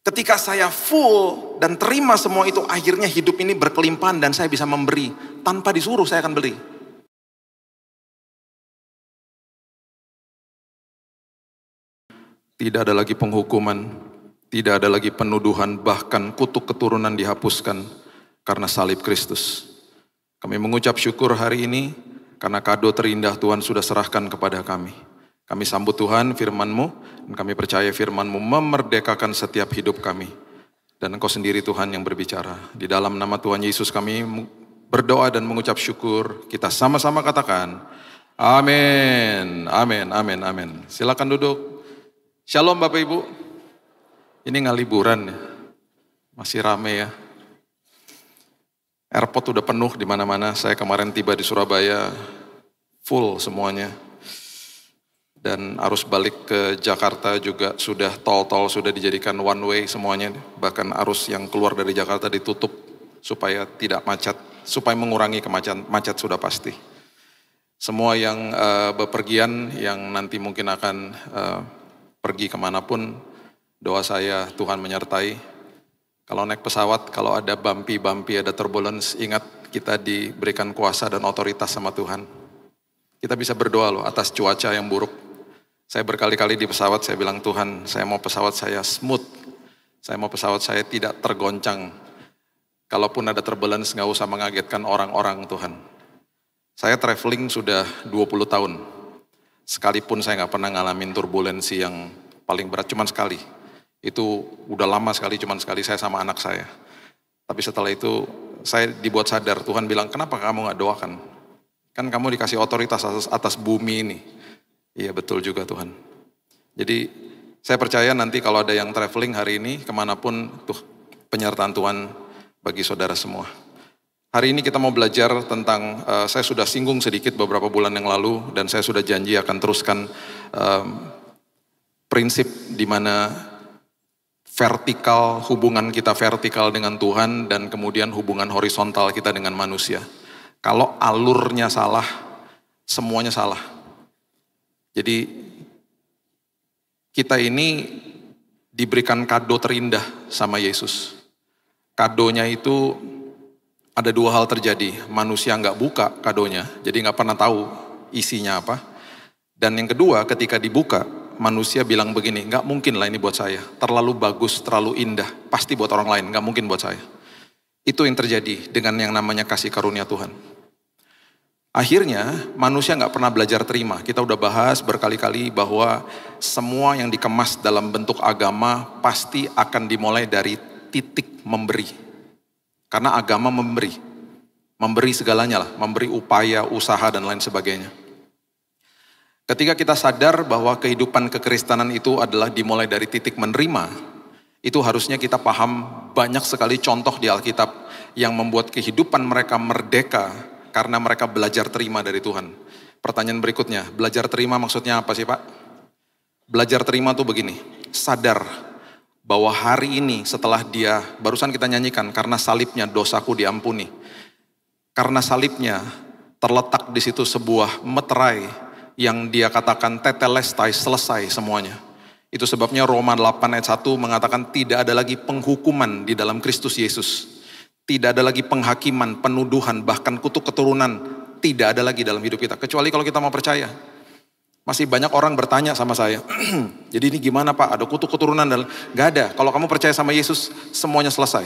Ketika saya full dan terima semua itu, akhirnya hidup ini berkelimpahan dan saya bisa memberi. Tanpa disuruh saya akan beri. Tidak ada lagi penghukuman, tidak ada lagi penuduhan, bahkan kutuk keturunan dihapuskan karena salib Kristus. Kami mengucap syukur hari ini karena kado terindah Tuhan sudah serahkan kepada kami. Kami sambut Tuhan firman-Mu, dan kami percaya firman-Mu memerdekakan setiap hidup kami. Dan Engkau sendiri Tuhan yang berbicara. Di dalam nama Tuhan Yesus kami berdoa dan mengucap syukur. Kita sama-sama katakan, amin, amin, amin, amin. Silakan duduk. Shalom Bapak Ibu. Ini nggak liburan ya, masih rame ya. Airport udah penuh di mana-mana. Saya kemarin tiba di Surabaya, full semuanya. Dan arus balik ke Jakarta juga sudah tol-tol sudah dijadikan one way semuanya. Bahkan arus yang keluar dari Jakarta ditutup supaya tidak macet, supaya mengurangi macet sudah pasti. Semua yang bepergian, yang nanti mungkin akan pergi kemanapun, doa saya Tuhan menyertai. Kalau naik pesawat, kalau ada bumpy, ada turbulence, ingat kita diberikan kuasa dan otoritas sama Tuhan. Kita bisa berdoa loh atas cuaca yang buruk. Saya berkali-kali di pesawat, saya bilang Tuhan, saya mau pesawat saya smooth. Saya mau pesawat saya tidak tergoncang. Kalaupun ada turbulence, gak usah mengagetkan orang-orang Tuhan. Saya traveling sudah 20 tahun. Sekalipun saya gak pernah ngalamin turbulensi yang paling berat, cuman sekali. Itu udah lama sekali, cuman sekali saya sama anak saya. Tapi setelah itu saya dibuat sadar, Tuhan bilang, kenapa kamu gak doakan? Kan kamu dikasih otoritas atas bumi ini. Iya betul juga Tuhan. Jadi saya percaya nanti kalau ada yang traveling hari ini kemanapun tuh penyertaan Tuhan bagi saudara semua. Hari ini kita mau belajar tentang, saya sudah singgung sedikit beberapa bulan yang lalu dan saya sudah janji akan teruskan prinsip di mana vertikal, hubungan kita vertikal dengan Tuhan dan kemudian hubungan horizontal kita dengan manusia. Kalau alurnya salah, semuanya salah. Jadi kita ini diberikan kado terindah sama Yesus. Kadonya itu ada dua hal terjadi. Manusia nggak buka kadonya, jadi nggak pernah tahu isinya apa. Dan yang kedua, ketika dibuka, manusia bilang begini, nggak mungkin lah ini buat saya. Terlalu bagus, terlalu indah, pasti buat orang lain, nggak mungkin buat saya. Itu yang terjadi dengan yang namanya kasih karunia Tuhan. Akhirnya manusia nggak pernah belajar terima. Kita udah bahas berkali-kali bahwa semua yang dikemas dalam bentuk agama pasti akan dimulai dari titik memberi. Karena agama memberi segalanya lah, memberi upaya, usaha dan lain sebagainya. Ketika kita sadar bahwa kehidupan kekristenan itu adalah dimulai dari titik menerima, itu harusnya kita paham banyak sekali contoh di Alkitab yang membuat kehidupan mereka merdeka karena mereka belajar terima dari Tuhan. Pertanyaan berikutnya, belajar terima maksudnya apa sih Pak? Belajar terima tuh begini, sadar bahwa hari ini setelah dia, barusan kita nyanyikan, karena salibnya dosaku diampuni. Karena salibnya terletak di situ sebuah meterai yang dia katakan tetelestai, selesai semuanya. Itu sebabnya Roma 8 ayat 1 mengatakan tidak ada lagi penghukuman di dalam Kristus Yesus. Tidak ada lagi penghakiman, penuduhan, bahkan kutuk keturunan. Tidak ada lagi dalam hidup kita. Kecuali kalau kita mau percaya. Masih banyak orang bertanya sama saya. Jadi ini gimana Pak? Ada kutuk keturunan? Gak ada. Kalau kamu percaya sama Yesus, semuanya selesai.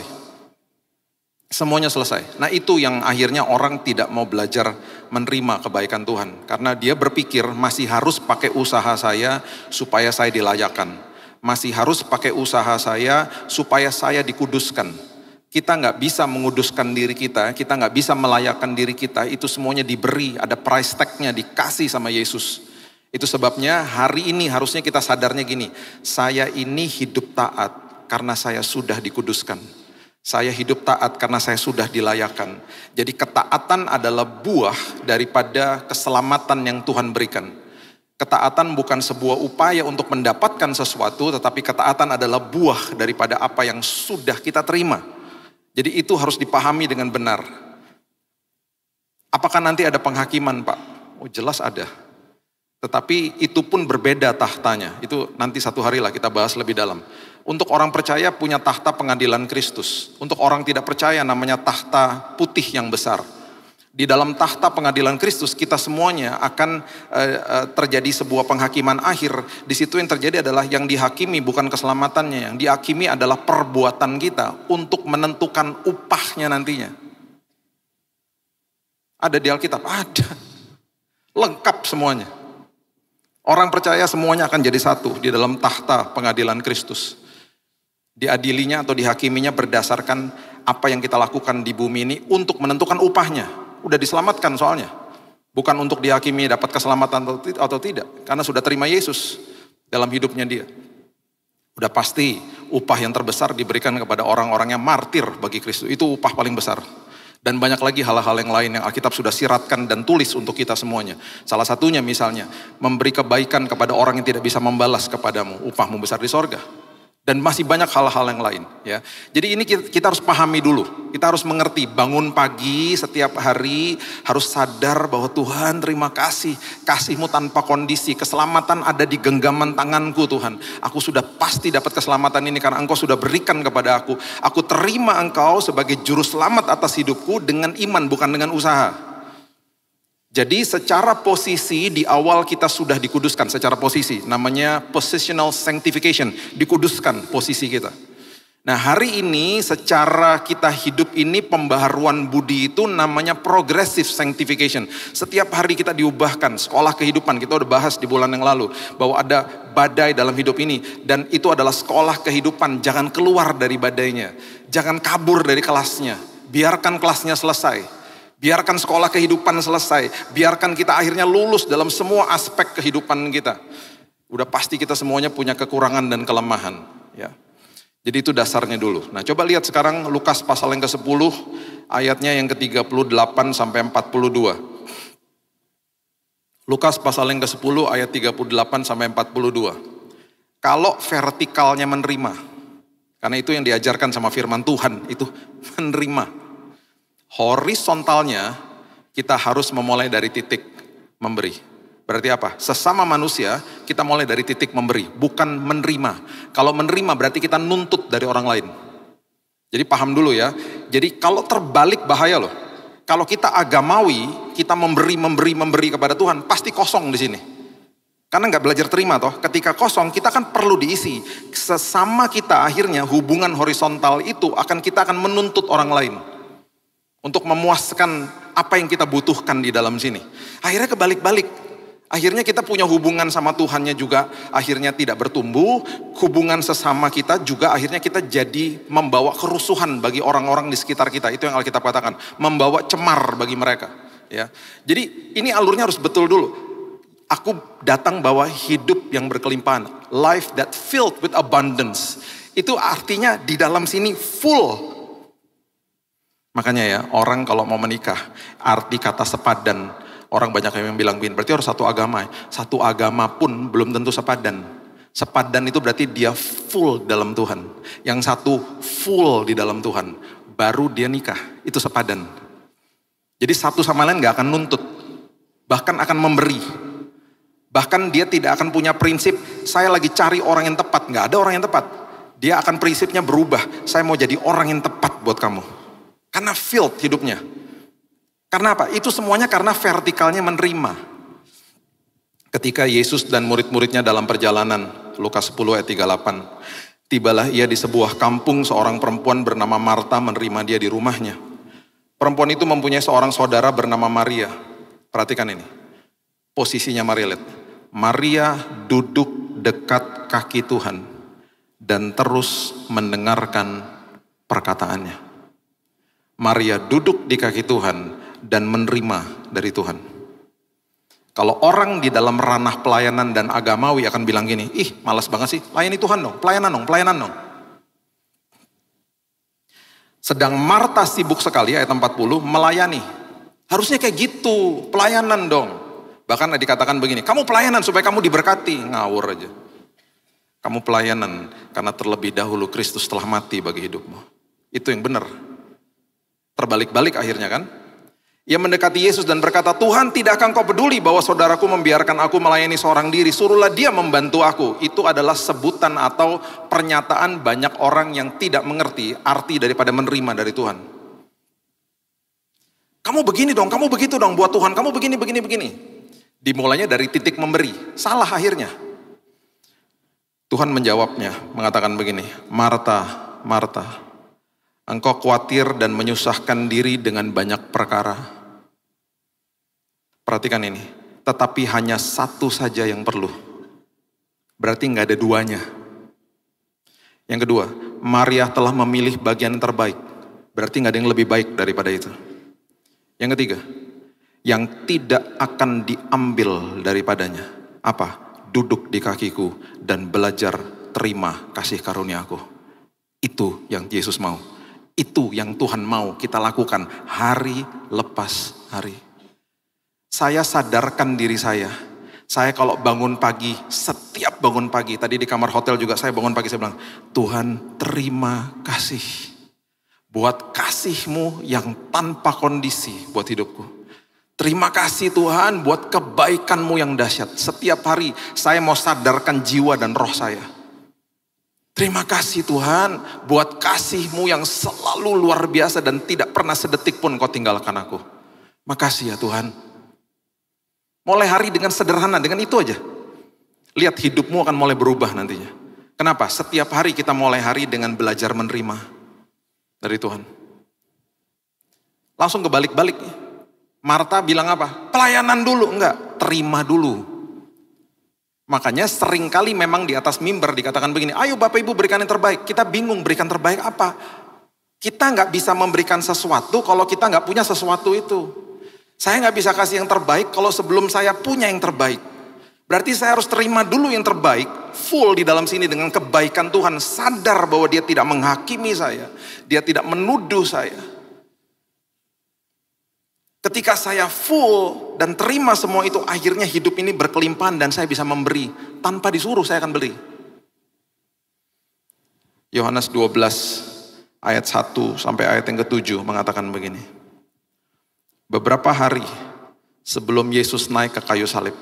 Semuanya selesai. Nah itu yang akhirnya orang tidak mau belajar menerima kebaikan Tuhan. Karena dia berpikir masih harus pakai usaha saya supaya saya dilayakkan. Masih harus pakai usaha saya supaya saya dikuduskan. Kita nggak bisa menguduskan diri kita nggak bisa melayakkan diri kita, itu semuanya diberi, ada price tag-nya, dikasih sama Yesus. Itu sebabnya hari ini harusnya kita sadarnya gini, saya ini hidup taat karena saya sudah dikuduskan. Saya hidup taat karena saya sudah dilayakkan. Jadi ketaatan adalah buah daripada keselamatan yang Tuhan berikan. Ketaatan bukan sebuah upaya untuk mendapatkan sesuatu, tetapi ketaatan adalah buah daripada apa yang sudah kita terima. Jadi itu harus dipahami dengan benar. Apakah nanti ada penghakiman Pak? Oh jelas ada. Tetapi itu pun berbeda tahtanya. Itu nanti satu hari lah kita bahas lebih dalam. Untuk orang percaya punya tahta pengadilan Kristus. Untuk orang tidak percaya namanya tahta putih yang besar. Di dalam tahta pengadilan Kristus kita semuanya akan terjadi sebuah penghakiman akhir. Di situ yang terjadi adalah yang dihakimi bukan keselamatannya, yang dihakimi adalah perbuatan kita untuk menentukan upahnya nantinya. Ada di Alkitab, ada. Lengkap semuanya. Orang percaya semuanya akan jadi satu di dalam tahta pengadilan Kristus. Diadilinya atau dihakiminya berdasarkan apa yang kita lakukan di bumi ini untuk menentukan upahnya. Udah diselamatkan soalnya. Bukan untuk dihakimi dapat keselamatan atau tidak. Karena sudah terima Yesus dalam hidupnya dia. Udah pasti upah yang terbesar diberikan kepada orang-orang yang martir bagi Kristus. Itu upah paling besar. Dan banyak lagi hal-hal yang lain yang Alkitab sudah siratkan dan tulis untuk kita semuanya. Salah satunya misalnya, memberi kebaikan kepada orang yang tidak bisa membalas kepadamu. Upahmu besar di sorga. Dan masih banyak hal-hal yang lain. Ya. Jadi ini kita harus pahami dulu. Kita harus mengerti, bangun pagi setiap hari harus sadar bahwa Tuhan terima kasih. Kasih-Mu tanpa kondisi, keselamatan ada di genggaman tangan-Ku Tuhan. Aku sudah pasti dapat keselamatan ini karena Engkau sudah berikan kepada aku. Aku terima Engkau sebagai juru selamat atas hidupku dengan iman bukan dengan usaha. Jadi secara posisi di awal kita sudah dikuduskan secara posisi. Namanya positional sanctification. Dikuduskan posisi kita. Nah hari ini secara kita hidup ini pembaharuan budi itu namanya progressive sanctification. Setiap hari kita diubahkan. Sekolah kehidupan kita udah bahas di bulan yang lalu. Bahwa ada badai dalam hidup ini. Dan itu adalah sekolah kehidupan. Jangan keluar dari badainya. Jangan kabur dari kelasnya. Biarkan kelasnya selesai. Biarkan sekolah kehidupan selesai. Biarkan kita akhirnya lulus dalam semua aspek kehidupan kita. Udah pasti kita semuanya punya kekurangan dan kelemahan. Ya. Jadi itu dasarnya dulu. Nah coba lihat sekarang Lukas pasal yang ke-10. Ayatnya yang ke-38 sampai 42. Lukas pasal yang ke-10 ayat 38 sampai 42. Kalau vertikalnya menerima. Karena itu yang diajarkan sama firman Tuhan. Itu menerima. Horizontalnya kita harus memulai dari titik memberi. Berarti apa? Sesama manusia kita mulai dari titik memberi, bukan menerima. Kalau menerima berarti kita nuntut dari orang lain. Jadi paham dulu ya. Jadi kalau terbalik bahaya loh. Kalau kita agamawi, kita memberi kepada Tuhan, pasti kosong di sini. Karena nggak belajar terima toh. Ketika kosong kita kan perlu diisi. Sesama kita akhirnya hubungan horizontal itu kita akan menuntut orang lain. Untuk memuaskan apa yang kita butuhkan di dalam sini. Akhirnya kebalik-balik. Akhirnya kita punya hubungan sama Tuhannya juga akhirnya tidak bertumbuh. Hubungan sesama kita juga akhirnya kita jadi membawa kerusuhan bagi orang-orang di sekitar kita. Itu yang Alkitab katakan. Membawa cemar bagi mereka. Ya. Jadi ini alurnya harus betul dulu. Aku datang bawa hidup yang berkelimpahan. Life that filled with abundance. Itu artinya di dalam sini full. Makanya ya, orang kalau mau menikah, arti kata sepadan, orang banyak yang bilang, berarti harus satu agama. Satu agama pun belum tentu sepadan. Sepadan itu berarti dia full dalam Tuhan. Yang satu full di dalam Tuhan, baru dia nikah, itu sepadan. Jadi satu sama lain gak akan nuntut, bahkan akan memberi. Bahkan dia tidak akan punya prinsip, saya lagi cari orang yang tepat. Gak ada orang yang tepat. Dia akan prinsipnya berubah, saya mau jadi orang yang tepat buat kamu. Karena filled hidupnya. Karena apa? Itu semuanya karena vertikalnya menerima. Ketika Yesus dan murid-muridnya dalam perjalanan, Lukas 10 ayat 38. Tibalah ia di sebuah kampung, seorang perempuan bernama Marta menerima dia di rumahnya. Perempuan itu mempunyai seorang saudara bernama Maria. Perhatikan ini. Posisinya Maria, lihat. Maria duduk dekat kaki Tuhan dan terus mendengarkan perkataannya. Maria duduk di kaki Tuhan dan menerima dari Tuhan. Kalau orang di dalam ranah pelayanan dan agamawi akan bilang gini, ih malas banget sih, layani Tuhan dong, pelayanan dong. Sedang Marta sibuk sekali, ayat 40, melayani. Harusnya kayak gitu, pelayanan dong. Bahkan dikatakan begini, kamu pelayanan supaya kamu diberkati, ngawur aja. Kamu pelayanan karena terlebih dahulu Kristus telah mati bagi hidupmu. Itu yang benar. Terbalik-balik akhirnya kan. Ia mendekati Yesus dan berkata, Tuhan, tidakkah Engkau peduli bahwa saudaraku membiarkan aku melayani seorang diri? Suruhlah dia membantu aku. Itu adalah sebutan atau pernyataan banyak orang yang tidak mengerti arti daripada menerima dari Tuhan. Kamu begini dong, kamu begitu dong buat Tuhan, kamu begini, begini, begini. Dimulainya dari titik memberi, salah akhirnya. Tuhan menjawabnya, mengatakan begini, Marta, Marta, engkau khawatir dan menyusahkan diri dengan banyak perkara. Perhatikan ini, tetapi hanya satu saja yang perlu. Berarti nggak ada duanya. Yang kedua, Maria telah memilih bagian terbaik. Berarti nggak ada yang lebih baik daripada itu. Yang ketiga, yang tidak akan diambil daripadanya. Apa? Duduk di kakiku dan belajar terima kasih karunia-Ku. Itu yang Yesus mau. Itu yang Tuhan mau kita lakukan hari lepas hari. Saya sadarkan diri saya kalau bangun pagi, setiap bangun pagi, tadi di kamar hotel juga saya bangun pagi, saya bilang, Tuhan terima kasih buat kasih-Mu yang tanpa kondisi buat hidupku. Terima kasih Tuhan buat kebaikan-Mu yang dahsyat. Setiap hari saya mau sadarkan jiwa dan roh saya. Terima kasih Tuhan buat kasih-Mu yang selalu luar biasa dan tidak pernah sedetik pun Kau tinggalkan aku. Makasih ya Tuhan. Mulai hari dengan sederhana, dengan itu aja. Lihat hidupmu akan mulai berubah nantinya. Kenapa? Setiap hari kita mulai hari dengan belajar menerima dari Tuhan. Langsung kebalik-balik. Marta bilang apa? Pelayanan dulu, enggak. Terima dulu. Makanya seringkali memang di atas mimbar dikatakan begini, ayo Bapak Ibu berikan yang terbaik. Kita bingung berikan terbaik apa? Kita nggak bisa memberikan sesuatu kalau kita nggak punya sesuatu itu. Saya nggak bisa kasih yang terbaik kalau sebelum saya punya yang terbaik. Berarti saya harus terima dulu yang terbaik, full di dalam sini dengan kebaikan Tuhan. Sadar bahwa Dia tidak menghakimi saya. Dia tidak menuduh saya. Ketika saya full dan terima semua itu, akhirnya hidup ini berkelimpahan dan saya bisa memberi. Tanpa disuruh saya akan beri. Yohanes 12 ayat 1 sampai ayat yang ke-7 mengatakan begini. Beberapa hari sebelum Yesus naik ke kayu salib,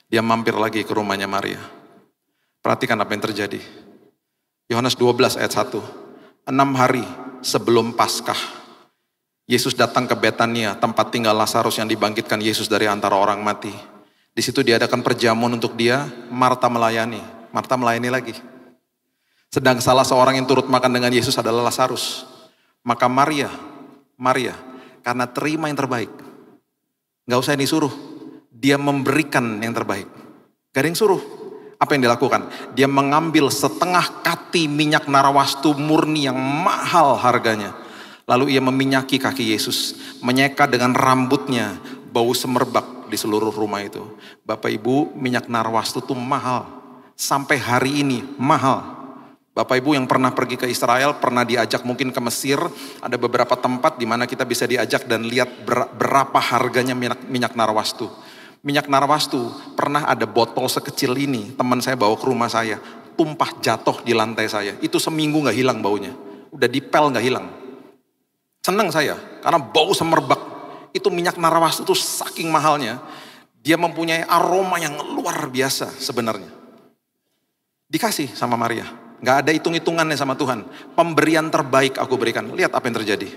Dia mampir lagi ke rumahnya Maria. Perhatikan apa yang terjadi. Yohanes 12 ayat 1. 6 hari sebelum Paskah, Yesus datang ke Betania, tempat tinggal Lazarus yang dibangkitkan Yesus dari antara orang mati. Di situ diadakan perjamuan untuk dia, Marta melayani. Marta melayani lagi. Sedang salah seorang yang turut makan dengan Yesus adalah Lazarus. Maka Maria, karena terima yang terbaik, gak usah disuruh, dia memberikan yang terbaik. Gak ada yang suruh. Apa yang dilakukan? Dia mengambil setengah kati minyak narawastu murni yang mahal harganya. Lalu ia meminyaki kaki Yesus, menyeka dengan rambutnya, bau semerbak di seluruh rumah itu. Bapak Ibu, minyak narawastu itu mahal. Sampai hari ini mahal. Bapak Ibu yang pernah pergi ke Israel, pernah diajak mungkin ke Mesir, ada beberapa tempat di mana kita bisa diajak dan lihat berapa harganya minyak narawastu. Minyak narawastu pernah ada botol sekecil ini, teman saya bawa ke rumah saya, tumpah jatuh di lantai saya. Itu seminggu gak hilang baunya, udah dipel gak hilang. Senang saya, karena bau semerbak. Itu minyak narawastu itu saking mahalnya, dia mempunyai aroma yang luar biasa sebenarnya. Dikasih sama Maria. Gak ada hitung-hitungannya sama Tuhan. Pemberian terbaik aku berikan. Lihat apa yang terjadi.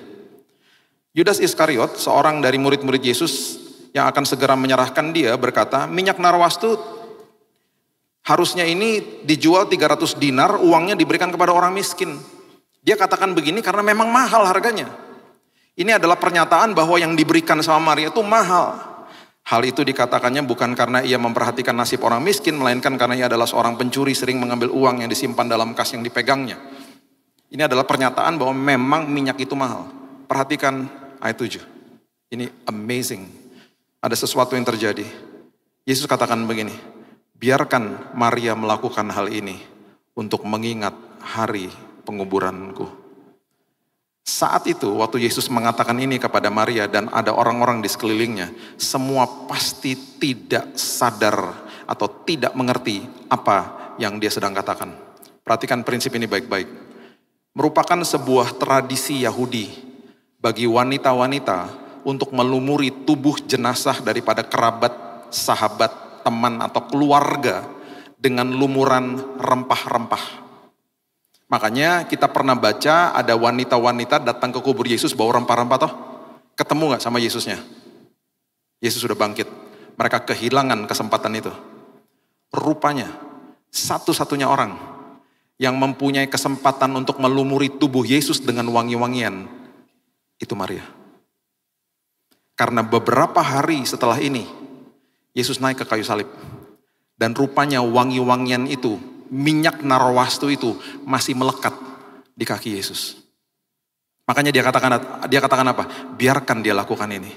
Yudas Iskariot, seorang dari murid-murid Yesus yang akan segera menyerahkan dia, berkata, minyak narawastu harusnya ini dijual 300 dinar, uangnya diberikan kepada orang miskin. Dia katakan begini karena memang mahal harganya. Ini adalah pernyataan bahwa yang diberikan sama Maria itu mahal. Hal itu dikatakannya bukan karena ia memperhatikan nasib orang miskin, melainkan karena ia adalah seorang pencuri sering mengambil uang yang disimpan dalam kas yang dipegangnya. Ini adalah pernyataan bahwa memang minyak itu mahal. Perhatikan ayat 7. Ini amazing. Ada sesuatu yang terjadi. Yesus katakan begini, biarkan Maria melakukan hal ini untuk mengingat hari penguburanku. Saat itu, waktu Yesus mengatakan ini kepada Maria dan ada orang-orang di sekelilingnya, semua pasti tidak sadar atau tidak mengerti apa yang dia sedang katakan. Perhatikan prinsip ini baik-baik. Merupakan sebuah tradisi Yahudi bagi wanita-wanita untuk melumuri tubuh jenazah daripada kerabat, sahabat, teman atau keluarga dengan lumuran rempah-rempah. Makanya kita pernah baca ada wanita-wanita datang ke kubur Yesus bawa rempah-rempah toh. Ketemu gak sama Yesusnya? Yesus sudah bangkit. Mereka kehilangan kesempatan itu. Rupanya satu-satunya orang yang mempunyai kesempatan untuk melumuri tubuh Yesus dengan wangi-wangian itu Maria. Karena beberapa hari setelah ini Yesus naik ke kayu salib. Dan rupanya wangi-wangian itu, minyak narwastu itu masih melekat di kaki Yesus. Makanya dia katakan apa? Biarkan dia lakukan ini.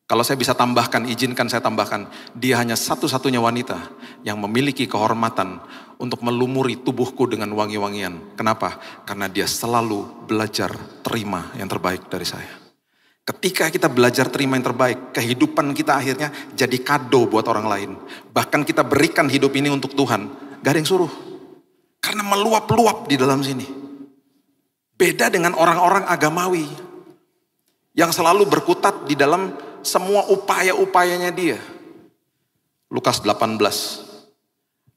Kalau saya bisa tambahkan, izinkan saya tambahkan. Dia hanya satu-satunya wanita yang memiliki kehormatan untuk melumuri tubuhku dengan wangi-wangian. Kenapa? Karena dia selalu belajar terima yang terbaik dari saya. Ketika kita belajar terima yang terbaik, kehidupan kita akhirnya jadi kado buat orang lain. Bahkan kita berikan hidup ini untuk Tuhan. Gak ada yang suruh. Karena meluap-luap di dalam sini. Beda dengan orang-orang agamawi. Yang selalu berkutat di dalam semua upaya-upayanya dia. Lukas 18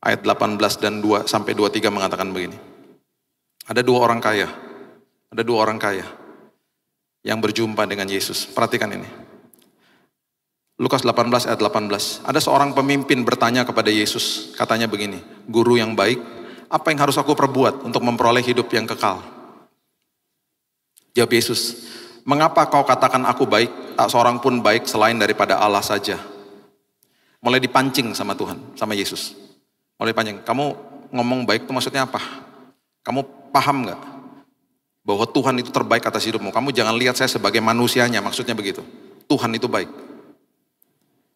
ayat 18 dan 2 sampai 23 mengatakan begini. Ada dua orang kaya yang berjumpa dengan Yesus. Perhatikan ini. Lukas 18 ayat 18. Ada seorang pemimpin bertanya kepada Yesus, katanya begini, "Guru yang baik, apa yang harus aku perbuat untuk memperoleh hidup yang kekal?" Jawab Yesus, "Mengapa kau katakan aku baik? Tak seorang pun baik selain daripada Allah saja." Mulai dipancing sama Tuhan, sama Yesus. Mulai dipancing, kamu ngomong baik itu maksudnya apa? Kamu paham gak? Bahwa Tuhan itu terbaik atas hidupmu. Kamu jangan lihat saya sebagai manusianya, maksudnya begitu. Tuhan itu baik.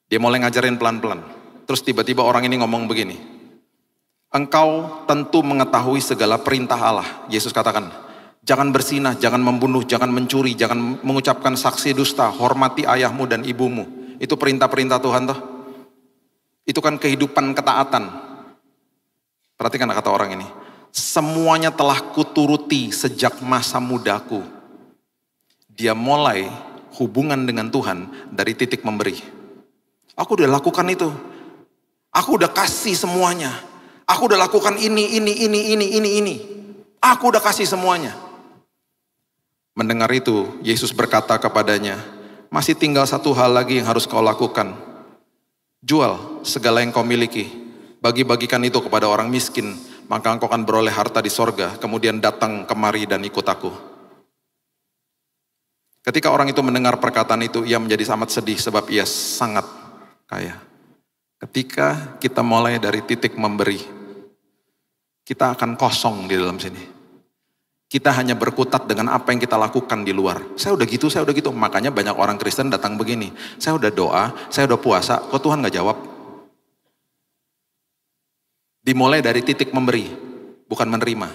Dia mulai ngajarin pelan-pelan. Terus tiba-tiba orang ini ngomong begini. "Engkau tentu mengetahui segala perintah Allah." Yesus katakan, "Jangan berzinah, jangan membunuh, jangan mencuri, jangan mengucapkan saksi dusta, hormati ayahmu dan ibumu." Itu perintah-perintah Tuhan toh. Itu kan kehidupan ketaatan. Perhatikan kata orang ini. "Semuanya telah kuturuti sejak masa mudaku." Dia mulai hubungan dengan Tuhan dari titik memberi. Aku udah lakukan itu. Aku udah kasih semuanya. Aku udah lakukan ini. Aku udah kasih semuanya. Mendengar itu, Yesus berkata kepadanya, "Masih tinggal satu hal lagi yang harus kau lakukan. Jual segala yang kau miliki, bagi-bagikan itu kepada orang miskin, maka engkau akan beroleh harta di sorga. Kemudian datang kemari dan ikut aku." Ketika orang itu mendengar perkataan itu, ia menjadi amat sedih sebab ia sangat kaya. Ketika kita mulai dari titik memberi, kita akan kosong di dalam sini. Kita hanya berkutat dengan apa yang kita lakukan di luar. Saya udah gitu. Makanya banyak orang Kristen datang begini. Saya udah doa, saya udah puasa, kok Tuhan gak jawab? Dimulai dari titik memberi, bukan menerima.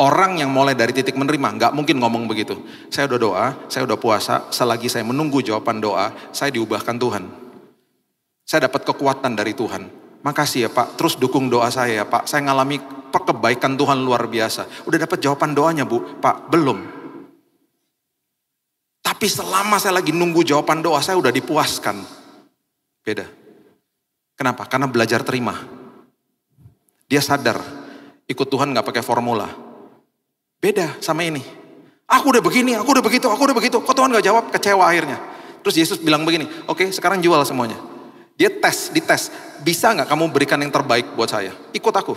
Orang yang mulai dari titik menerima, gak mungkin ngomong begitu. Saya udah doa, saya udah puasa, selagi saya menunggu jawaban doa, saya diubahkan Tuhan. Saya dapat kekuatan dari Tuhan. Makasih ya Pak, terus dukung doa saya ya Pak. Saya ngalami kebaikan Tuhan luar biasa. Udah dapat jawaban doanya Bu? Pak, belum. Tapi selama saya lagi nunggu jawaban doa, saya udah dipuaskan. Beda. Kenapa? Karena belajar terima. Dia sadar, ikut Tuhan gak pakai formula. Beda sama ini. Aku udah begini, aku udah begitu. Kok Tuhan gak jawab? Kecewa akhirnya. Terus Yesus bilang begini, "Oke, sekarang jual semuanya." Dia dites. Bisa gak kamu berikan yang terbaik buat saya? Ikut aku.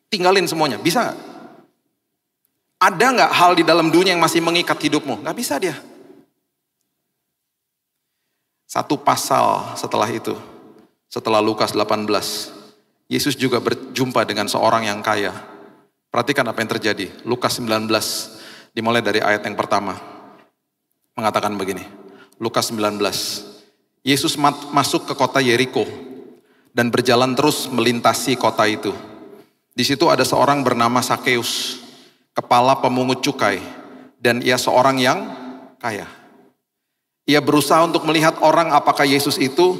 Tinggalin semuanya, bisa gak? Ada gak hal di dalam dunia yang masih mengikat hidupmu? Gak bisa dia. Satu pasal setelah itu, setelah Lukas 18, Yesus juga berjumpa dengan seorang yang kaya. Perhatikan apa yang terjadi. Lukas 19, dimulai dari ayat yang pertama. Mengatakan begini. Lukas 19. Yesus masuk ke kota Yeriko dan berjalan terus melintasi kota itu. Di situ ada seorang bernama Sakeus, kepala pemungut cukai, dan ia seorang yang kaya. Ia berusaha untuk melihat orang apakah Yesus itu,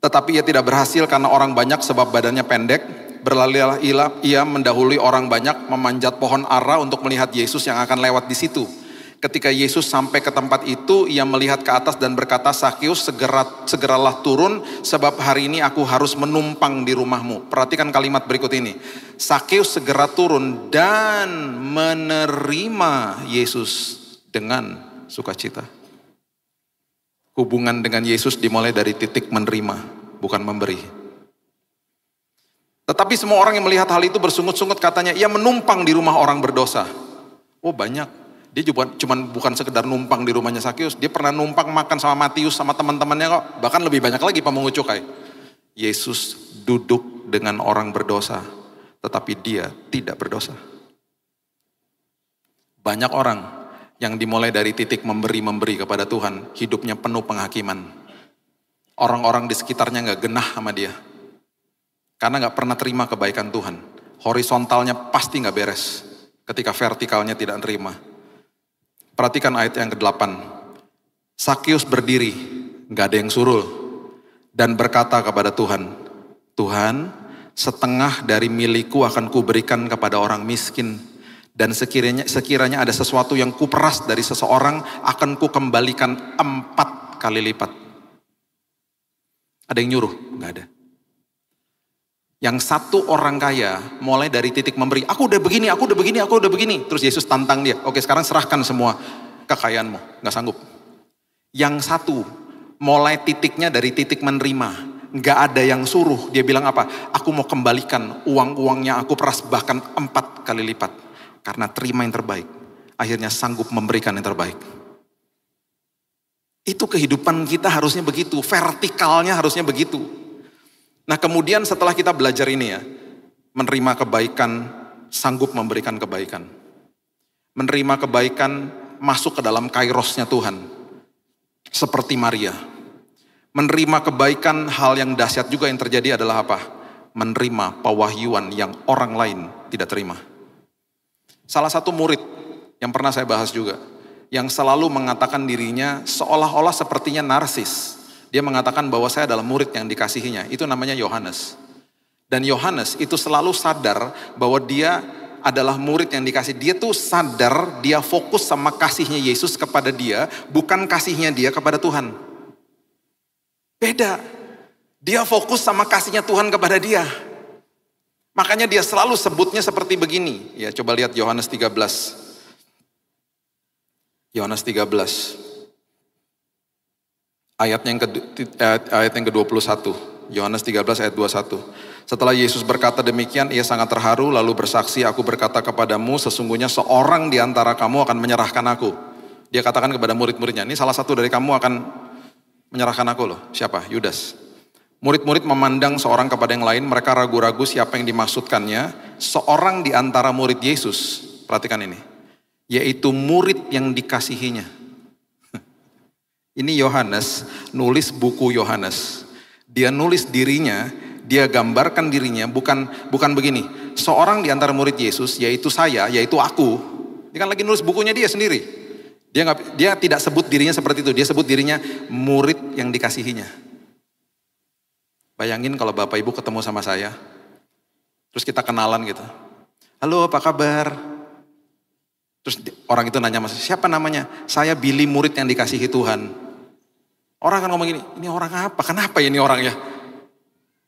tetapi ia tidak berhasil karena orang banyak sebab badannya pendek. Berlari-lari ia mendahului orang banyak, memanjat pohon ara untuk melihat Yesus yang akan lewat di situ. Ketika Yesus sampai ke tempat itu, ia melihat ke atas dan berkata, Sakeus, segeralah turun, sebab hari ini aku harus menumpang di rumahmu. Perhatikan kalimat berikut ini. Sakeus segera turun dan menerima Yesus dengan sukacita. Hubungan dengan Yesus dimulai dari titik menerima, bukan memberi. Tetapi semua orang yang melihat hal itu bersungut-sungut, katanya, ia menumpang di rumah orang berdosa. Oh banyak. Dia juga bukan sekedar numpang di rumahnya Sakeus, dia pernah numpang makan sama Matius sama teman-temannya kok. Bahkan lebih banyak lagi pemungut cukai. Yesus duduk dengan orang berdosa, tetapi dia tidak berdosa. Banyak orang yang dimulai dari titik memberi kepada Tuhan, hidupnya penuh penghakiman. Orang-orang di sekitarnya gak genah sama dia. Karena gak pernah terima kebaikan Tuhan. Horizontalnya pasti gak beres, ketika vertikalnya tidak terima. Perhatikan ayat yang ke-8. Sakeus berdiri, gak ada yang suruh, dan berkata kepada Tuhan, Tuhan, setengah dari milikku akan kuberikan kepada orang miskin, dan sekiranya ada sesuatu yang kuperas dari seseorang, akan kukembalikan 4 kali lipat. Ada yang nyuruh? Gak ada. Yang satu orang kaya mulai dari titik memberi, aku udah begini, aku udah begini, aku udah begini. Terus Yesus tantang dia, oke sekarang serahkan semua kekayaanmu, gak sanggup. Yang satu mulai titiknya dari titik menerima, gak ada yang suruh. Dia bilang apa? Aku mau kembalikan uang-uangnya aku peras bahkan 4 kali lipat. Karena terima yang terbaik, akhirnya sanggup memberikan yang terbaik. Itu kehidupan kita harusnya begitu, vertikalnya harusnya begitu. Nah kemudian setelah kita belajar ini ya, menerima kebaikan, sanggup memberikan kebaikan. Menerima kebaikan, masuk ke dalam kairosnya Tuhan. Seperti Maria. Menerima kebaikan, hal yang dahsyat juga yang terjadi adalah apa? Menerima pewahyuan yang orang lain tidak terima. Salah satu murid yang pernah saya bahas juga, yang selalu mengatakan dirinya seolah-olah sepertinya narsis. Dia mengatakan bahwa saya adalah murid yang dikasihinya. Itu namanya Yohanes. Dan Yohanes itu selalu sadar bahwa dia adalah murid yang dikasih. Dia tuh sadar, dia fokus sama kasihnya Yesus kepada dia, bukan kasihnya dia kepada Tuhan. Beda. Dia fokus sama kasihnya Tuhan kepada dia. Makanya dia selalu sebutnya seperti begini. Ya, coba lihat Yohanes 13. Yohanes 13. Ayat yang ke-21, Yohanes 13 ayat 21. Setelah Yesus berkata demikian, ia sangat terharu lalu bersaksi, aku berkata kepadamu, sesungguhnya seorang di antara kamu akan menyerahkan aku. Dia katakan kepada murid-muridnya, ini salah satu dari kamu akan menyerahkan aku loh. Siapa? Yudas. Murid-murid memandang seorang kepada yang lain, mereka ragu-ragu siapa yang dimaksudkannya. Seorang di antara murid Yesus, perhatikan ini, yaitu murid yang dikasihinya. Ini Yohanes nulis buku Yohanes. Dia nulis dirinya, dia gambarkan dirinya bukan begini. Seorang di antara murid Yesus, yaitu saya, yaitu aku. Dia kan lagi nulis bukunya dia sendiri. Dia tidak sebut dirinya seperti itu. Dia sebut dirinya murid yang dikasihinya. Bayangin kalau Bapak Ibu ketemu sama saya, terus kita kenalan gitu. Halo, apa kabar? Terus orang itu nanya, siapa namanya? Saya Billy, murid yang dikasihi Tuhan. Orang akan ngomong gini, ini orang apa? Kenapa ini orangnya?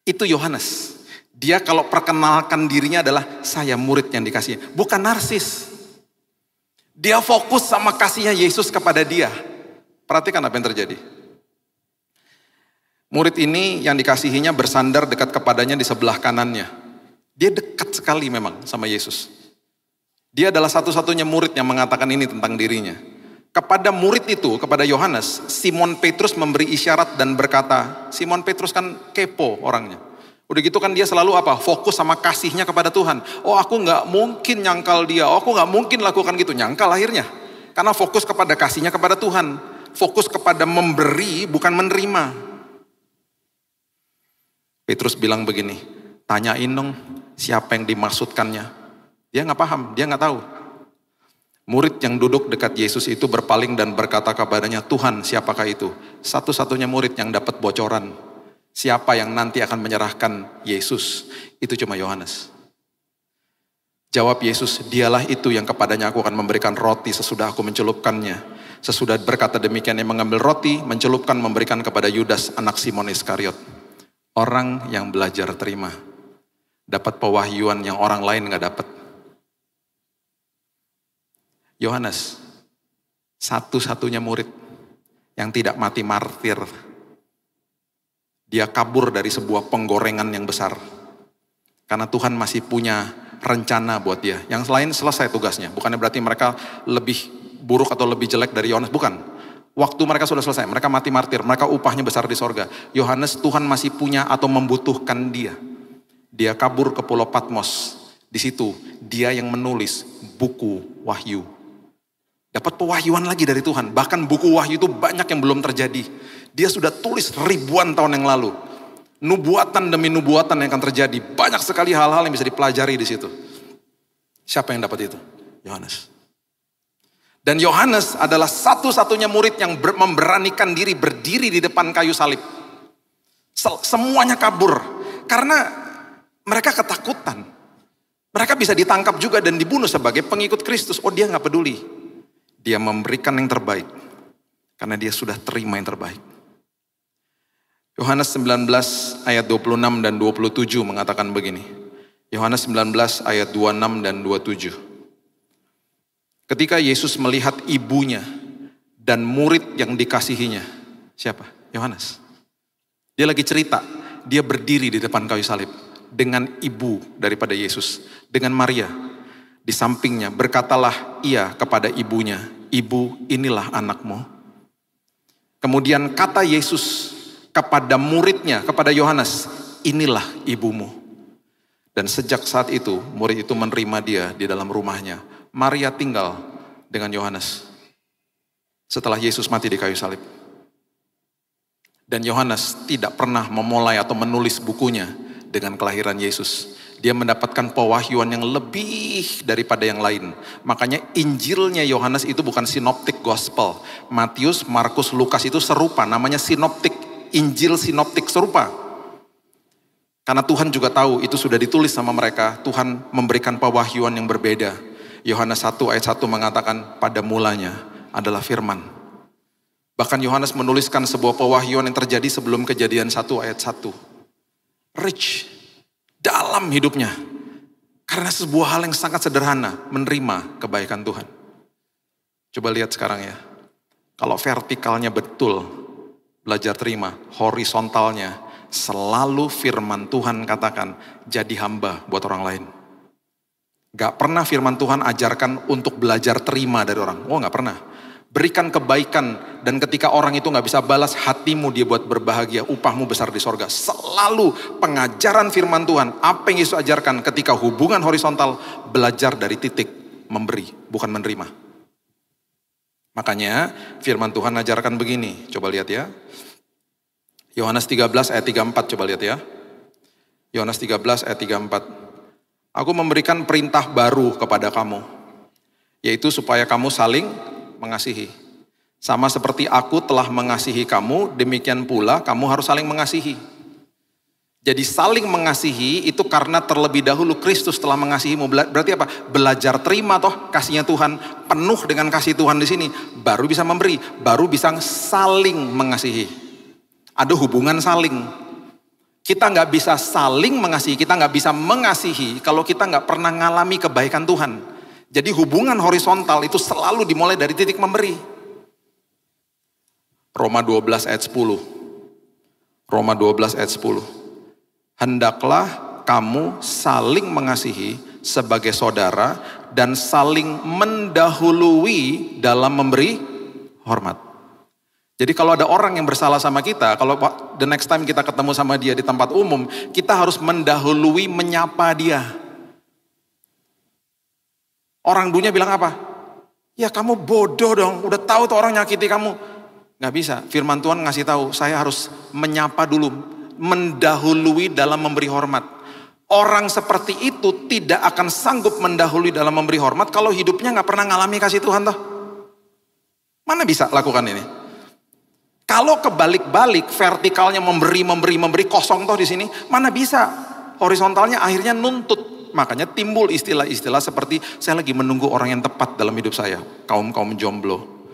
Itu Yohanes. Dia kalau perkenalkan dirinya adalah saya murid yang dikasihi. Bukan narsis. Dia fokus sama kasihnya Yesus kepada dia. Perhatikan apa yang terjadi. Murid ini yang dikasihinya bersandar dekat kepadanya di sebelah kanannya. Dia dekat sekali memang sama Yesus. Dia adalah satu-satunya murid yang mengatakan ini tentang dirinya. Kepada murid itu, kepada Yohanes, Simon Petrus memberi isyarat dan berkata, Simon Petrus kan kepo orangnya. Udah gitu kan dia selalu apa? Fokus sama kasihnya kepada Tuhan. Oh aku gak mungkin nyangkal dia, oh aku gak mungkin lakukan gitu. Nyangkal akhirnya. Karena fokus kepada kasihnya kepada Tuhan. Fokus kepada memberi, bukan menerima. Petrus bilang begini, tanyain dong siapa yang dimaksudkannya. Dia gak paham, dia gak tahu. Murid yang duduk dekat Yesus itu berpaling dan berkata kepadanya, Tuhan siapakah itu? Satu-satunya murid yang dapat bocoran. Siapa yang nanti akan menyerahkan Yesus? Itu cuma Yohanes. Jawab Yesus, dialah itu yang kepadanya aku akan memberikan roti sesudah aku mencelupkannya. Sesudah berkata demikian, ia mengambil roti, mencelupkan, memberikan kepada Yudas anak Simon Iskariot. Orang yang belajar terima. Dapat pewahyuan yang orang lain gak dapat. Yohanes, satu-satunya murid yang tidak mati martir. Dia kabur dari sebuah penggorengan yang besar. Karena Tuhan masih punya rencana buat dia. Yang lain selesai tugasnya. Bukannya berarti mereka lebih buruk atau lebih jelek dari Yohanes. Bukan. Waktu mereka sudah selesai. Mereka mati martir. Mereka upahnya besar di sorga. Yohanes, Tuhan masih punya atau membutuhkan dia. Dia kabur ke Pulau Patmos. Di situ dia yang menulis buku wahyu. Dapat pewahyuan lagi dari Tuhan. Bahkan buku wahyu itu banyak yang belum terjadi. Dia sudah tulis ribuan tahun yang lalu. Nubuatan demi nubuatan yang akan terjadi. Banyak sekali hal-hal yang bisa dipelajari di situ. Siapa yang dapat itu? Yohanes. Dan Yohanes adalah satu-satunya murid yang memberanikan diri berdiri di depan kayu salib. Semuanya kabur. Karena mereka ketakutan. Mereka bisa ditangkap juga dan dibunuh sebagai pengikut Kristus. Oh, dia gak peduli. Dia memberikan yang terbaik. Karena dia sudah terima yang terbaik. Yohanes 19 ayat 26 dan 27 mengatakan begini. Yohanes 19 ayat 26 dan 27. Ketika Yesus melihat ibunya dan murid yang dikasihinya. Siapa? Yohanes. Dia lagi cerita. Dia berdiri di depan kayu salib. Dengan ibu daripada Yesus. Dengan Maria. Di sampingnya berkatalah ia kepada ibunya. Ibu, inilah anakmu. Kemudian kata Yesus kepada muridnya, kepada Yohanes, inilah ibumu. Dan sejak saat itu, murid itu menerima dia di dalam rumahnya. Maria tinggal dengan Yohanes. Setelah Yesus mati di kayu salib. Dan Yohanes tidak pernah memulai atau menulis bukunya dengan kelahiran Yesus. Dia mendapatkan pewahyuan yang lebih daripada yang lain. Makanya Injilnya Yohanes itu bukan sinoptik gospel. Matius, Markus, Lukas itu serupa. Namanya sinoptik. Injil sinoptik serupa. Karena Tuhan juga tahu itu sudah ditulis sama mereka. Tuhan memberikan pewahyuan yang berbeda. Yohanes 1 ayat 1 mengatakan pada mulanya adalah firman. Bahkan Yohanes menuliskan sebuah pewahyuan yang terjadi sebelum Kejadian 1 ayat 1. Rich. Dalam hidupnya. Karena sebuah hal yang sangat sederhana. Menerima kebaikan Tuhan. Coba lihat sekarang ya. Kalau vertikalnya betul. Belajar terima. Horizontalnya. Selalu firman Tuhan katakan. Jadi hamba buat orang lain. Gak pernah firman Tuhan ajarkan untuk belajar terima dari orang. Oh gak pernah. Berikan kebaikan. Dan ketika orang itu gak bisa balas, hatimu dia buat berbahagia. Upahmu besar di sorga. Selalu pengajaran firman Tuhan. Apa yang Yesus ajarkan ketika hubungan horizontal. Belajar dari titik memberi, bukan menerima. Makanya firman Tuhan ajarkan begini. Coba lihat ya. Yohanes 13 ayat 34 coba lihat ya. Yohanes 13 ayat 34. Aku memberikan perintah baru kepada kamu. Yaitu supaya kamu saling mengasihi. Sama seperti aku telah mengasihi kamu, demikian pula kamu harus saling mengasihi. Jadi saling mengasihi itu karena terlebih dahulu Kristus telah mengasihimu. Berarti apa? Belajar terima toh kasihnya Tuhan, penuh dengan kasih Tuhan di sini, baru bisa memberi, baru bisa saling mengasihi. Ada hubungan saling. Kita nggak bisa saling mengasihi, kita nggak bisa mengasihi kalau kita nggak pernah ngalami kebaikan Tuhan. Jadi hubungan horizontal itu selalu dimulai dari titik memberi. Roma 12 ayat 10. Roma 12 ayat 10. Hendaklah kamu saling mengasihi sebagai saudara dan saling mendahului dalam memberi hormat. Jadi kalau ada orang yang bersalah sama kita, kalau the next time kita ketemu sama dia di tempat umum, kita harus mendahului menyapa dia. Orang dunia bilang apa? Ya kamu bodoh dong, udah tahu tuh orang nyakiti kamu. Gak bisa, firman Tuhan ngasih tahu, saya harus menyapa dulu, mendahului dalam memberi hormat. Orang seperti itu tidak akan sanggup mendahului dalam memberi hormat kalau hidupnya gak pernah ngalami kasih Tuhan toh. Mana bisa lakukan ini? Kalau kebalik-balik, vertikalnya memberi kosong toh di sini, mana bisa? Horizontalnya akhirnya nuntut Makanya timbul istilah-istilah seperti saya lagi menunggu orang yang tepat dalam hidup saya. Kaum jomblo.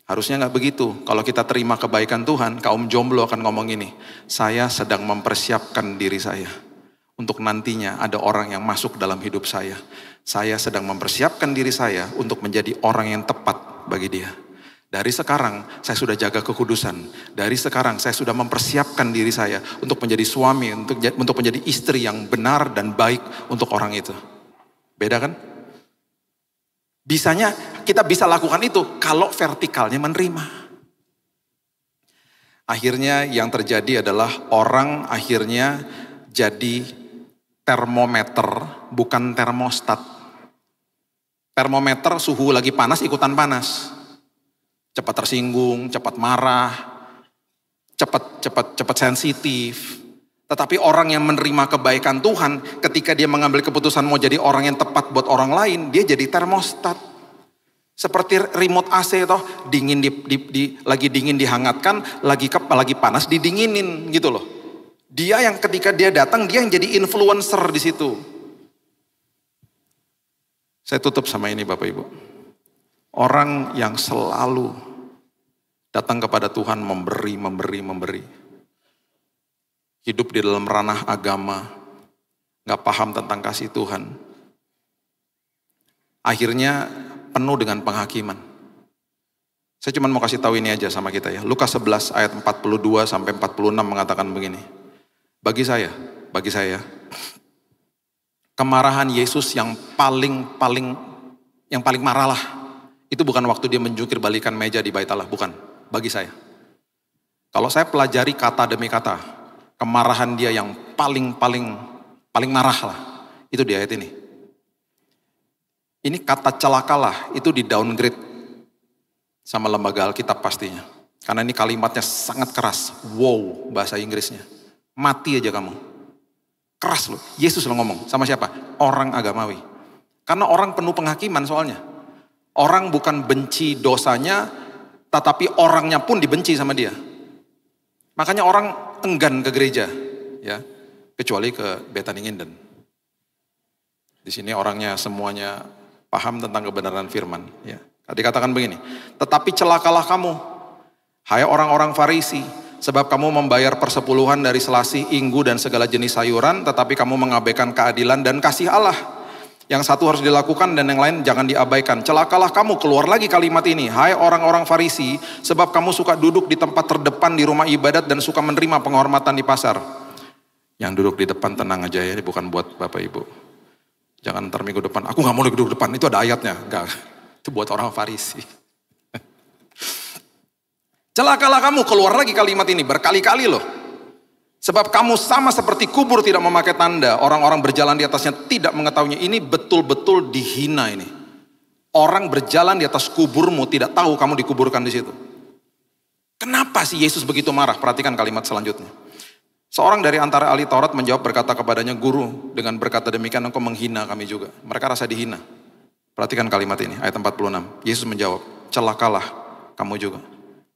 Harusnya nggak begitu. Kalau kita terima kebaikan Tuhan, kaum jomblo akan ngomong ini. Saya sedang mempersiapkan diri saya. Untuk nantinya ada orang yang masuk dalam hidup saya. Saya sedang mempersiapkan diri saya untuk menjadi orang yang tepat bagi dia. Dari sekarang saya sudah jaga kekudusan. Dari sekarang saya sudah mempersiapkan diri saya untuk menjadi suami, untuk menjadi istri yang benar dan baik untuk orang itu. Beda kan? Bisanya kita bisa lakukan itu kalau vertikalnya menerima. Akhirnya yang terjadi adalah orang akhirnya jadi termometer bukan termostat. Termometer suhu lagi panas ikutan panas. Cepat tersinggung, cepat marah, cepat sensitif. Tetapi orang yang menerima kebaikan Tuhan, ketika dia mengambil keputusan mau jadi orang yang tepat buat orang lain, dia jadi termostat. Seperti remote AC toh, dingin lagi dingin dihangatkan, lagi panas didinginin gitu loh. Dia yang ketika dia datang, dia yang jadi influencer di situ. Saya tutup sama ini Bapak Ibu. Orang yang selalu datang kepada Tuhan memberi. Hidup di dalam ranah agama, gak paham tentang kasih Tuhan. Akhirnya penuh dengan penghakiman. Saya cuma mau kasih tahu ini aja sama kita ya. Lukas 11 ayat 42 sampai 46 mengatakan begini. Bagi saya, kemarahan Yesus yang paling marah lah. Itu bukan waktu dia menjungkir balikan meja di Bait Allah, bukan. Bagi saya. Kalau saya pelajari kata demi kata, kemarahan dia yang paling marah lah. Itu di ayat ini. Ini kata celakalah, itu di downgrade sama lembaga Alkitab pastinya. Karena ini kalimatnya sangat keras. Wow, bahasa Inggrisnya. Mati aja kamu. Keras loh. Yesus lo ngomong. Sama siapa? Orang agamawi. Karena orang penuh penghakiman soalnya. Orang bukan benci dosanya, tetapi orangnya pun dibenci sama dia. Makanya orang enggan ke gereja, ya, kecuali ke Bethany Nginden. Di sini orangnya semuanya paham tentang kebenaran firman. Ya. Dikatakan begini, tetapi celakalah kamu, hai orang-orang Farisi, sebab kamu membayar persepuluhan dari selasih, inggu dan segala jenis sayuran, tetapi kamu mengabaikan keadilan dan kasih Allah. Yang satu harus dilakukan dan yang lain jangan diabaikan. Celakalah kamu, keluar lagi kalimat ini. Hai orang-orang Farisi, sebab kamu suka duduk di tempat terdepan di rumah ibadat dan suka menerima penghormatan di pasar. Yang duduk di depan tenang aja ya, ini bukan buat Bapak Ibu. Jangan ntar minggu depan, aku gak mau duduk depan, itu ada ayatnya. Enggak, itu buat orang Farisi. Celakalah kamu, keluar lagi kalimat ini, berkali-kali loh. Sebab kamu sama seperti kubur tidak memakai tanda. Orang-orang berjalan di atasnya tidak mengetahuinya. Ini betul-betul dihina ini. Orang berjalan di atas kuburmu tidak tahu kamu dikuburkan di situ. Kenapa sih Yesus begitu marah? Perhatikan kalimat selanjutnya. Seorang dari antara ahli Taurat menjawab berkata kepadanya, Guru, dengan berkata demikian engkau menghina kami juga. Mereka rasa dihina. Perhatikan kalimat ini, ayat 46. Yesus menjawab, celakalah kamu juga.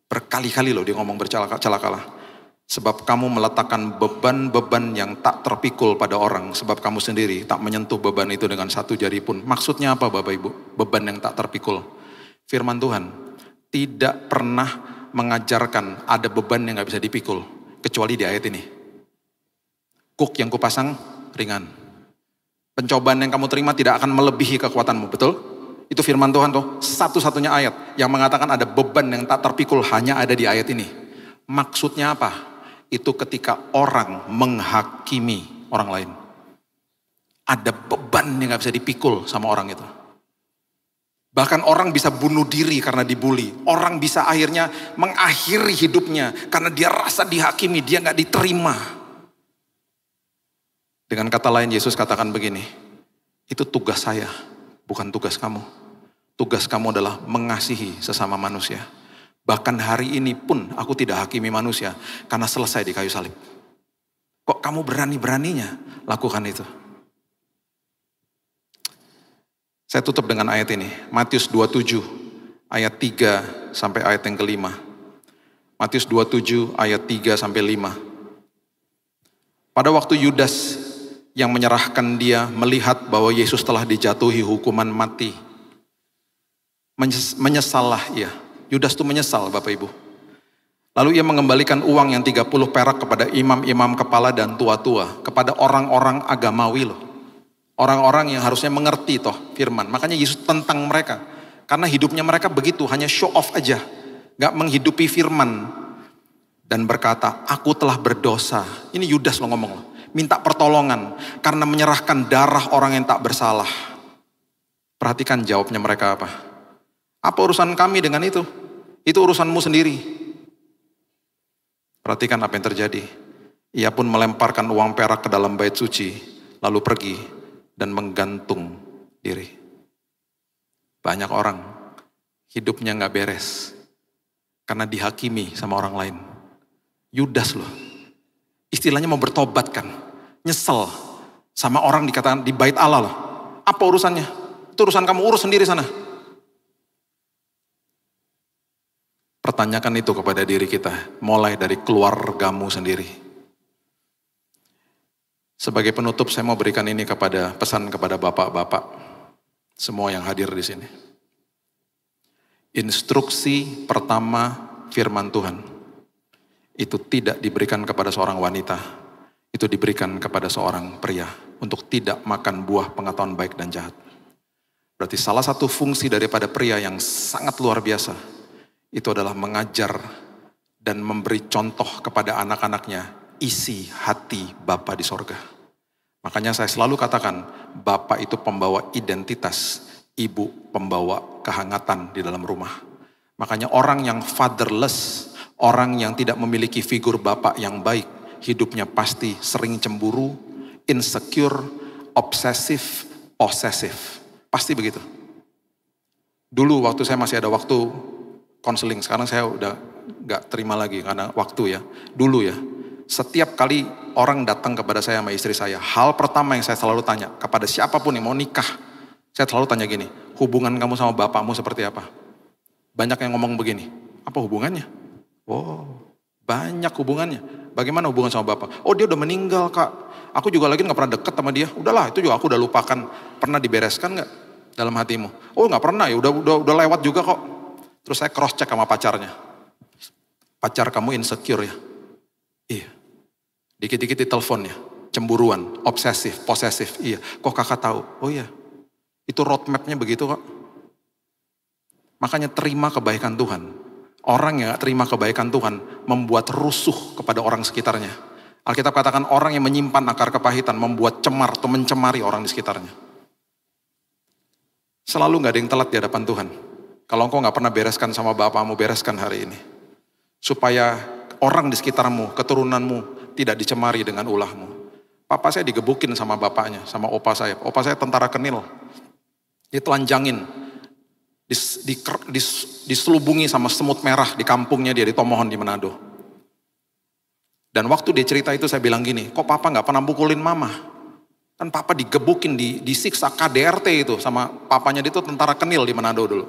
Berkali-kali loh dia ngomong celakalah. Sebab kamu meletakkan beban-beban yang tak terpikul pada orang. Sebab kamu sendiri tak menyentuh beban itu dengan satu jari pun. Maksudnya apa Bapak Ibu? Beban yang tak terpikul. Firman Tuhan tidak pernah mengajarkan ada beban yang gak bisa dipikul. Kecuali di ayat ini. Kuk yang kupasang ringan. Pencobaan yang kamu terima tidak akan melebihi kekuatanmu. Betul? Itu firman Tuhan tuh. Satu-satunya ayat yang mengatakan ada beban yang tak terpikul hanya ada di ayat ini. Maksudnya apa? Itu ketika orang menghakimi orang lain. Ada beban yang gak bisa dipikul sama orang itu. Bahkan orang bisa bunuh diri karena dibully. Orang bisa akhirnya mengakhiri hidupnya karena dia rasa dihakimi, dia gak diterima. Dengan kata lain Yesus katakan begini, itu tugas saya, bukan tugas kamu. Tugas kamu adalah mengasihi sesama manusia. Bahkan hari ini pun aku tidak hakimi manusia karena selesai di kayu salib. Kok kamu berani-beraninya lakukan itu? Saya tutup dengan ayat ini. Matius 27 ayat 3 sampai ayat yang kelima. Matius 27 ayat 3 sampai 5. Pada waktu Yudas yang menyerahkan dia melihat bahwa Yesus telah dijatuhi hukuman mati. Menyesallah ia. Yudas itu menyesal Bapak Ibu. Lalu ia mengembalikan uang yang 30 perak kepada imam-imam kepala dan tua-tua. Kepada orang-orang agamawi loh. Orang-orang yang harusnya mengerti toh firman. Makanya Yesus tentang mereka. Karena hidupnya mereka begitu, hanya show off aja. Gak menghidupi firman. Dan berkata, aku telah berdosa. Ini Yudas loh ngomong loh. Minta pertolongan. Karena menyerahkan darah orang yang tak bersalah. Perhatikan jawabnya mereka apa. Apa urusan kami dengan itu? Itu urusanmu sendiri. Perhatikan apa yang terjadi. Ia pun melemparkan uang perak ke dalam bait suci. Lalu pergi dan menggantung diri. Banyak orang hidupnya gak beres. Karena dihakimi sama orang lain. Yudas loh. Istilahnya mau bertobat kan. Nyesel. Sama orang dikatakan di bait Allah loh. Apa urusannya? Itu urusan kamu, urus sendiri sana. Pertanyakan itu kepada diri kita, mulai dari keluargamu sendiri. Sebagai penutup saya mau berikan ini pesan kepada bapak-bapak, semua yang hadir di sini. Instruksi pertama firman Tuhan, itu tidak diberikan kepada seorang wanita, itu diberikan kepada seorang pria, untuk tidak makan buah pengetahuan baik dan jahat. Berarti salah satu fungsi daripada pria yang sangat luar biasa, itu adalah mengajar dan memberi contoh kepada anak-anaknya isi hati Bapa di sorga. Makanya saya selalu katakan, Bapak itu pembawa identitas, Ibu pembawa kehangatan di dalam rumah. Makanya orang yang fatherless, orang yang tidak memiliki figur Bapak yang baik, hidupnya pasti sering cemburu, insecure, obsesif, posesif. Pasti begitu. Dulu waktu saya masih ada waktu konseling, sekarang saya udah gak terima lagi karena waktu ya. Dulu ya, setiap kali orang datang kepada saya sama istri saya, hal pertama yang saya selalu tanya kepada siapapun yang mau nikah, saya selalu tanya gini, hubungan kamu sama bapakmu seperti apa? Banyak yang ngomong begini, apa hubungannya? Oh, banyak hubungannya. Bagaimana hubungan sama bapak? Oh, dia udah meninggal kak. Aku juga lagi gak pernah deket sama dia. Udahlah, itu juga aku udah lupakan. Pernah dibereskan gak dalam hatimu? Oh, gak pernah ya, udah lewat juga kok. Terus saya cross check sama pacarnya. Pacar kamu insecure ya? Iya. Dikit-dikit ditelepon ya. Cemburuan, obsesif, posesif. Iya. Kok kakak tahu? Oh iya. Itu roadmapnya begitu kok. Makanya terima kebaikan Tuhan. Orang yang gak terima kebaikan Tuhan membuat rusuh kepada orang sekitarnya. Alkitab katakan orang yang menyimpan akar kepahitan membuat cemar atau mencemari orang di sekitarnya. Selalu gak ada yang telat di hadapan Tuhan. Kalau engkau gak pernah bereskan sama bapakmu, bereskan hari ini. Supaya orang di sekitarmu, keturunanmu tidak dicemari dengan ulahmu. Papa saya digebukin sama bapaknya, sama opa saya. Opa saya tentara Kenil. Ditelanjangin. Diselubungi sama semut merah di kampungnya dia, di Tomohon di Manado. Dan waktu dia cerita itu saya bilang gini, kok papa gak pernah pukulin mama? Kan papa digebukin, disiksa KDRT itu sama papanya dia itu tentara Kenil di Manado dulu.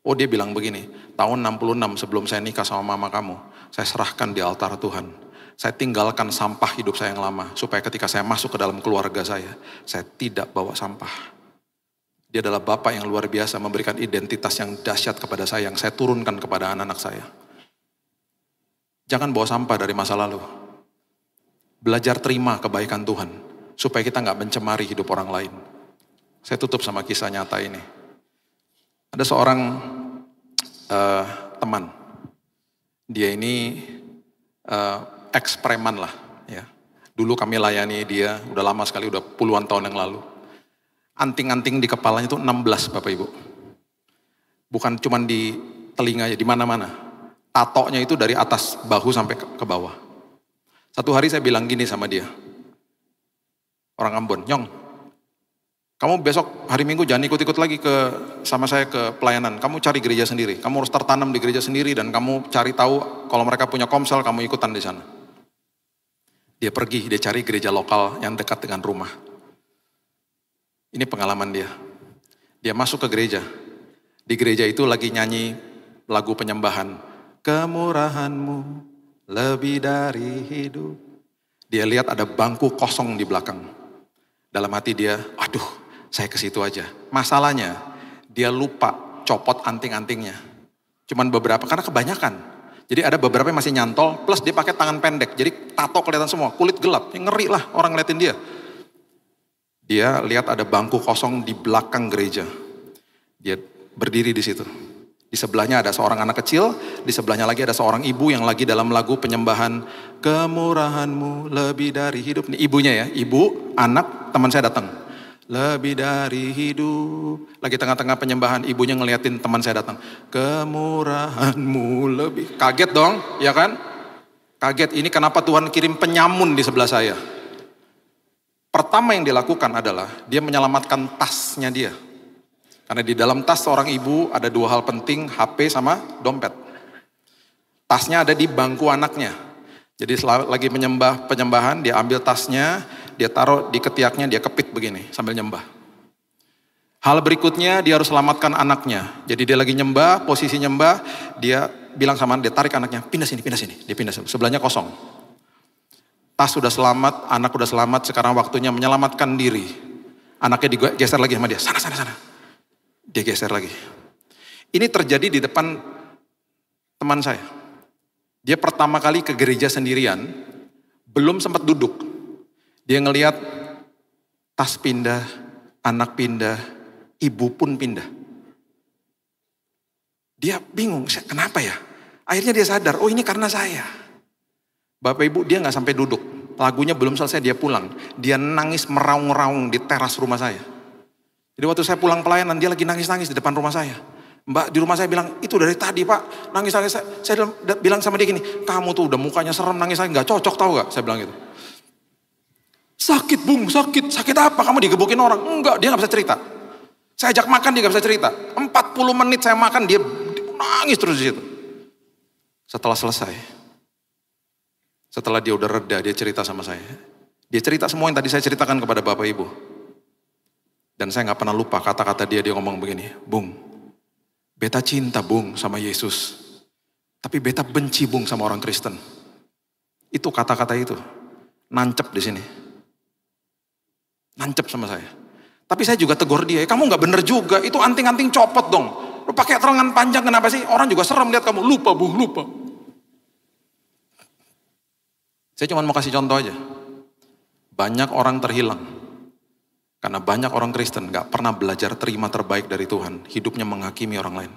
Oh dia bilang begini, tahun 66 sebelum saya nikah sama mama kamu, saya serahkan di altar Tuhan. Saya tinggalkan sampah hidup saya yang lama, supaya ketika saya masuk ke dalam keluarga saya tidak bawa sampah. Dia adalah Bapak yang luar biasa, memberikan identitas yang dahsyat kepada saya, yang saya turunkan kepada anak-anak saya. Jangan bawa sampah dari masa lalu. Belajar terima kebaikan Tuhan, supaya kita gak mencemari hidup orang lain. Saya tutup sama kisah nyata ini. Ada seorang teman, dia ini ex-preman lah. Ya. Dulu kami layani dia, udah lama sekali, udah puluhan tahun yang lalu. Anting-anting di kepalanya itu 16 Bapak Ibu. Bukan cuma di telinganya, di mana-mana. Tatonya itu dari atas bahu sampai ke bawah. Satu hari saya bilang gini sama dia. Orang Ambon, Nyong, kamu besok hari Minggu jangan ikut-ikut lagi sama saya ke pelayanan. Kamu cari gereja sendiri. Kamu harus tertanam di gereja sendiri dan kamu cari tahu kalau mereka punya komsel, kamu ikutan di sana. Dia pergi, dia cari gereja lokal yang dekat dengan rumah. Ini pengalaman dia. Dia masuk ke gereja. Di gereja itu lagi nyanyi lagu penyembahan. Kemurahan-Mu lebih dari hidup. Dia lihat ada bangku kosong di belakang. Dalam hati dia, aduh saya ke situ aja. Masalahnya dia lupa copot anting-antingnya. Cuman beberapa, karena kebanyakan. Jadi ada beberapa yang masih nyantol, plus dia pakai tangan pendek. Jadi tato kelihatan semua, kulit gelap. Ngeri lah orang ngeliatin dia. Dia lihat ada bangku kosong di belakang gereja. Dia berdiri di situ. Di sebelahnya ada seorang anak kecil, di sebelahnya lagi ada seorang ibu yang lagi dalam lagu penyembahan. Kemurahanmu lebih dari hidup. Ini ibunya ya, ibu, anak, teman saya datang. Lebih dari hidup. Lagi tengah-tengah penyembahan, ibunya ngeliatin teman saya datang. Kemurahanmu lebih. Kaget dong, ya kan? Kaget, ini kenapa Tuhan kirim penyamun di sebelah saya. Pertama yang dilakukan adalah dia menyelamatkan tasnya dia. Karena di dalam tas seorang ibu ada dua hal penting, HP sama dompet. Tasnya ada di bangku anaknya. Jadi lagi penyembahan, dia ambil tasnya, dia taruh di ketiaknya, dia kepit begini sambil nyembah. Hal berikutnya dia harus selamatkan anaknya. Jadi dia lagi nyembah, posisi nyembah, dia bilang sama dia tarik anaknya, pindah sini. Dia pindah sini, sebelahnya kosong. Tas sudah selamat, anak sudah selamat, sekarang waktunya menyelamatkan diri. Anaknya digeser lagi sama dia, sana. Dia geser lagi. Ini terjadi di depan teman saya. Dia pertama kali ke gereja sendirian, belum sempat duduk. Dia ngelihat tas pindah, anak pindah, ibu pun pindah. Dia bingung, kenapa ya? Akhirnya dia sadar, oh ini karena saya. Bapak ibu dia gak sampai duduk. Lagunya belum selesai dia pulang. Dia nangis meraung-raung di teras rumah saya. Jadi waktu saya pulang pelayanan, dia lagi nangis-nangis di depan rumah saya. Mbak di rumah saya bilang, itu dari tadi pak, nangis-nangis. Saya bilang sama dia gini, kamu tuh udah mukanya serem, nangis lagi, gak cocok tau gak? Saya bilang gitu. Sakit bung, sakit apa? Kamu digebukin orang? Enggak, dia gak bisa cerita. Saya ajak makan, dia gak bisa cerita. 40 menit saya makan, dia nangis terus di situ. Setelah selesai, setelah dia udah reda, dia cerita sama saya. Dia cerita semua yang tadi saya ceritakan kepada bapak ibu. Dan saya gak pernah lupa kata-kata dia ngomong begini, Bung, beta cinta bung sama Yesus, tapi beta benci bung sama orang Kristen. Itu kata-kata itu, nancep di sini. Nancep sama saya. Tapi saya juga tegur dia, kamu gak bener juga, itu anting-anting copot dong. Lu pakai terangan panjang kenapa sih? Orang juga serem lihat kamu, lupa bung, lupa. Saya cuma mau kasih contoh aja. Banyak orang terhilang. Karena banyak orang Kristen gak pernah belajar terima terbaik dari Tuhan. Hidupnya menghakimi orang lain.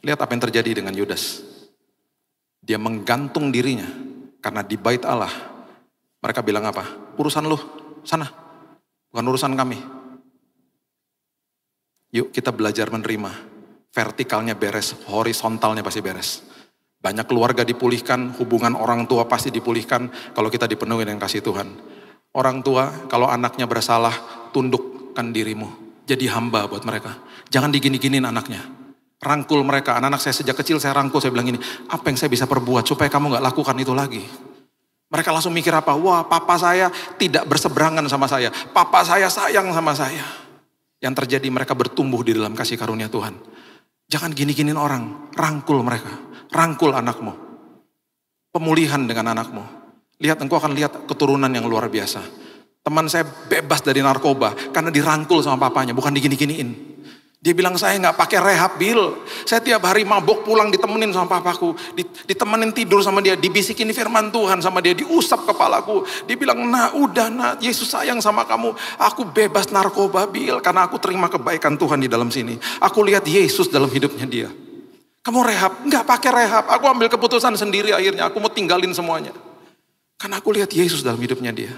Lihat apa yang terjadi dengan Yudas. Dia menggantung dirinya. Karena di bait Allah. Mereka bilang apa? Urusan lu, sana. Bukan urusan kami. Yuk kita belajar menerima. Vertikalnya beres, horizontalnya pasti beres. Banyak keluarga dipulihkan, hubungan orang tua pasti dipulihkan. Kalau kita dipenuhi dengan kasih Tuhan. Orang tua kalau anaknya bersalah, tundukkan dirimu. Jadi hamba buat mereka. Jangan digini-giniin anaknya. Rangkul mereka. Anak-anak saya sejak kecil saya rangkul. Saya bilang gini, apa yang saya bisa perbuat supaya kamu gak lakukan itu lagi. Mereka langsung mikir apa? Wah papa saya tidak berseberangan sama saya. Papa saya sayang sama saya. Yang terjadi mereka bertumbuh di dalam kasih karunia Tuhan. Jangan gini-giniin orang. Rangkul mereka. Rangkul anakmu. Pemulihan dengan anakmu. Lihat, engkau akan lihat keturunan yang luar biasa. Teman saya bebas dari narkoba karena dirangkul sama papanya, bukan digini-giniin. Dia bilang saya gak pakai rehab Bill. Saya tiap hari mabok pulang ditemenin sama papaku. Ditemenin tidur sama dia, dibisikin firman Tuhan sama dia, diusap kepalaku. Dia bilang, nah udah nak, Yesus sayang sama kamu. Aku bebas narkoba Bill karena aku terima kebaikan Tuhan di dalam sini. Aku lihat Yesus dalam hidupnya dia. Kamu rehab? Gak pakai rehab. Aku ambil keputusan sendiri akhirnya. Aku mau tinggalin semuanya. Karena aku lihat Yesus dalam hidupnya dia.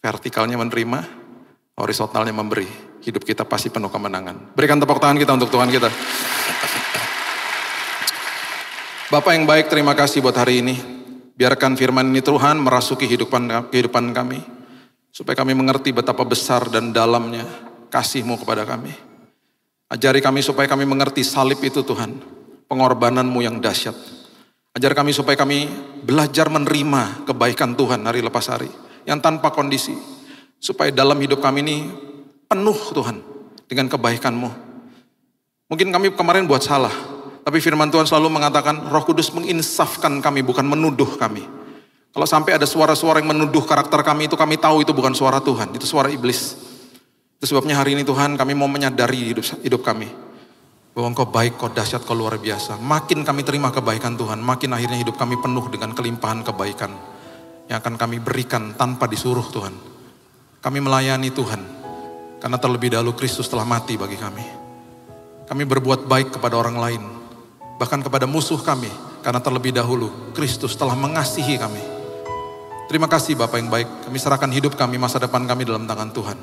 Vertikalnya menerima, horizontalnya memberi. Hidup kita pasti penuh kemenangan. Berikan tepuk tangan kita untuk Tuhan kita. Bapak yang baik, terima kasih buat hari ini. Biarkan firman ini Tuhan merasuki kehidupan kami. Supaya kami mengerti betapa besar dan dalamnya kasih-Mu kepada kami. Ajari kami supaya kami mengerti salib itu Tuhan. Pengorbanan-Mu yang dahsyat. Ajar kami supaya kami belajar menerima kebaikan Tuhan hari lepas hari. Yang tanpa kondisi. Supaya dalam hidup kami ini penuh Tuhan dengan kebaikan-Mu. Mungkin kami kemarin buat salah. Tapi firman Tuhan selalu mengatakan Roh Kudus menginsafkan kami bukan menuduh kami. Kalau sampai ada suara-suara yang menuduh karakter kami itu, kami tahu itu bukan suara Tuhan, itu suara iblis. Itu sebabnya hari ini Tuhan, kami mau menyadari hidup kami, bahwa Engkau baik, Kau dahsyat, Kau luar biasa. Makin kami terima kebaikan Tuhan, makin akhirnya hidup kami penuh dengan kelimpahan kebaikan yang akan kami berikan tanpa disuruh Tuhan. Kami melayani Tuhan, karena terlebih dahulu Kristus telah mati bagi kami. Kami berbuat baik kepada orang lain, bahkan kepada musuh kami, karena terlebih dahulu Kristus telah mengasihi kami. Terima kasih Bapa yang baik, kami serahkan hidup kami, masa depan kami dalam tangan Tuhan.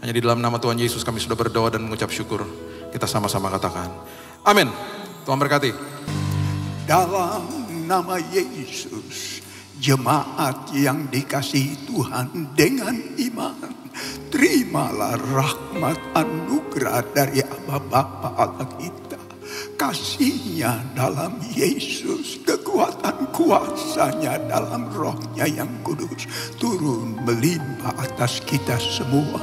Hanya di dalam nama Tuhan Yesus kami sudah berdoa dan mengucap syukur. Kita sama-sama katakan, amin. Tuhan berkati. Dalam nama Yesus, jemaat yang dikasihi Tuhan dengan iman, terimalah rahmat anugerah dari Allah Bapa Allah kita. Kasih-Nya dalam Yesus, kekuatan kuasa-Nya dalam Roh-Nya yang kudus turun melimpah atas kita semua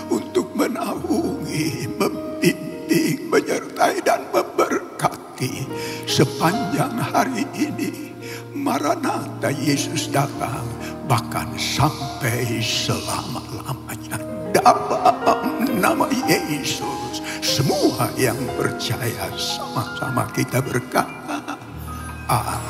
untuk menaungi, membimbing, menyertai dan memberkati sepanjang hari ini. Maranatha, Yesus datang, bahkan sampai selama-lamanya. Dalam nama Yesus, semua yang percaya sama-sama kita berkata, amin.